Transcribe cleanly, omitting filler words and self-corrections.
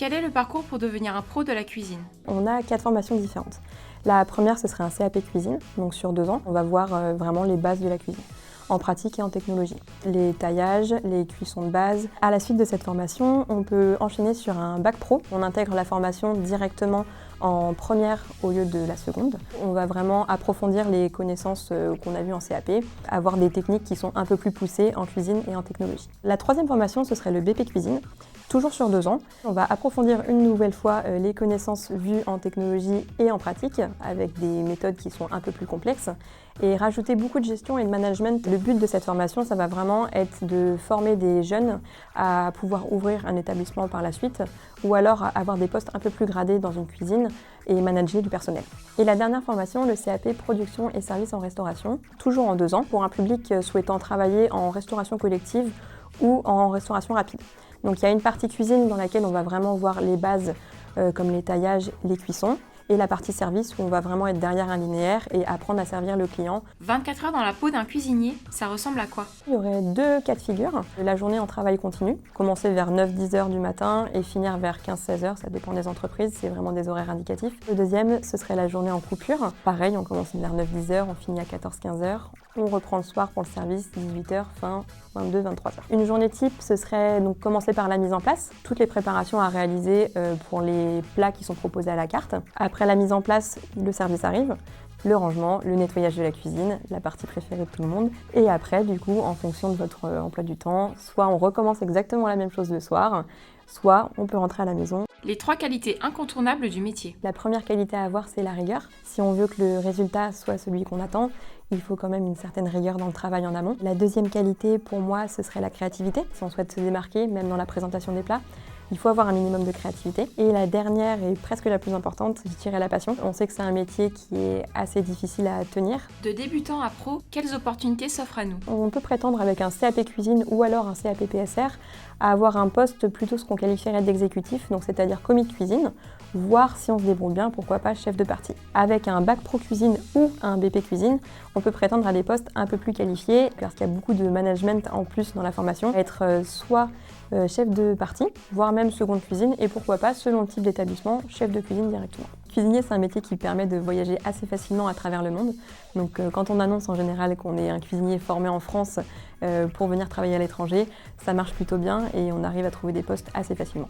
Quel est le parcours pour devenir un pro de la cuisine? On a 4 formations différentes. La première, ce serait un CAP cuisine, donc sur 2 ans. On va voir vraiment les bases de la cuisine, en pratique et en technologie. Les taillages, les cuissons de base. À la suite de cette formation, on peut enchaîner sur un bac pro. On intègre la formation directement en première au lieu de la seconde. On va vraiment approfondir les connaissances qu'on a vues en CAP, avoir des techniques qui sont un peu plus poussées en cuisine et en technologie. La troisième formation, ce serait le BP cuisine. Toujours sur 2 ans, on va approfondir une nouvelle fois les connaissances vues en technologie et en pratique avec des méthodes qui sont un peu plus complexes et rajouter beaucoup de gestion et de management. Le but de cette formation, ça va vraiment être de former des jeunes à pouvoir ouvrir un établissement par la suite ou alors avoir des postes un peu plus gradés dans une cuisine et manager du personnel. Et la dernière formation, le CAP production et services en restauration, toujours en 2 ans pour un public souhaitant travailler en restauration collective ou en restauration rapide. Donc il y a une partie cuisine dans laquelle on va vraiment voir les bases comme les taillages, les cuissons, et la partie service où on va vraiment être derrière un linéaire et apprendre à servir le client. 24 heures dans la peau d'un cuisinier, ça ressemble à quoi? Il y aurait 2 cas de figure. La journée en travail continu, commencer vers 9-10 heures du matin et finir vers 15-16 heures, ça dépend des entreprises, c'est vraiment des horaires indicatifs. Le deuxième, ce serait la journée en coupure. Pareil, on commence vers 9-10 heures, on finit à 14-15 heures. On reprend le soir pour le service, 18 heures, fin 22-23 heures. Une journée type, ce serait donc commencer par la mise en place, toutes les préparations à réaliser pour les plats qui sont proposés à la carte. Après la mise en place, le service arrive, le rangement, le nettoyage de la cuisine, la partie préférée de tout le monde. Et après, du coup, en fonction de votre emploi du temps, soit on recommence exactement la même chose le soir, soit on peut rentrer à la maison. Les 3 qualités incontournables du métier. La première qualité à avoir, c'est la rigueur. Si on veut que le résultat soit celui qu'on attend, il faut quand même une certaine rigueur dans le travail en amont. La deuxième qualité, pour moi, ce serait la créativité. Si on souhaite se démarquer, même dans la présentation des plats, il faut avoir un minimum de créativité. Et la dernière et presque la plus importante, je dirais la passion. On sait que c'est un métier qui est assez difficile à tenir. De débutant à pro, quelles opportunités s'offrent à nous? On peut prétendre avec un CAP cuisine ou alors un CAP PSR à avoir un poste plutôt ce qu'on qualifierait d'exécutif, donc c'est-à-dire commis de cuisine, voire si on se débrouille bien, pourquoi pas chef de partie. Avec un bac pro cuisine ou un BP cuisine, on peut prétendre à des postes un peu plus qualifiés parce qu'il y a beaucoup de management en plus dans la formation. Être soit chef de partie, voire même seconde cuisine et pourquoi pas, selon le type d'établissement, chef de cuisine directement. Cuisinier, c'est un métier qui permet de voyager assez facilement à travers le monde. Donc quand on annonce en général qu'on est un cuisinier formé en France pour venir travailler à l'étranger, ça marche plutôt bien et on arrive à trouver des postes assez facilement.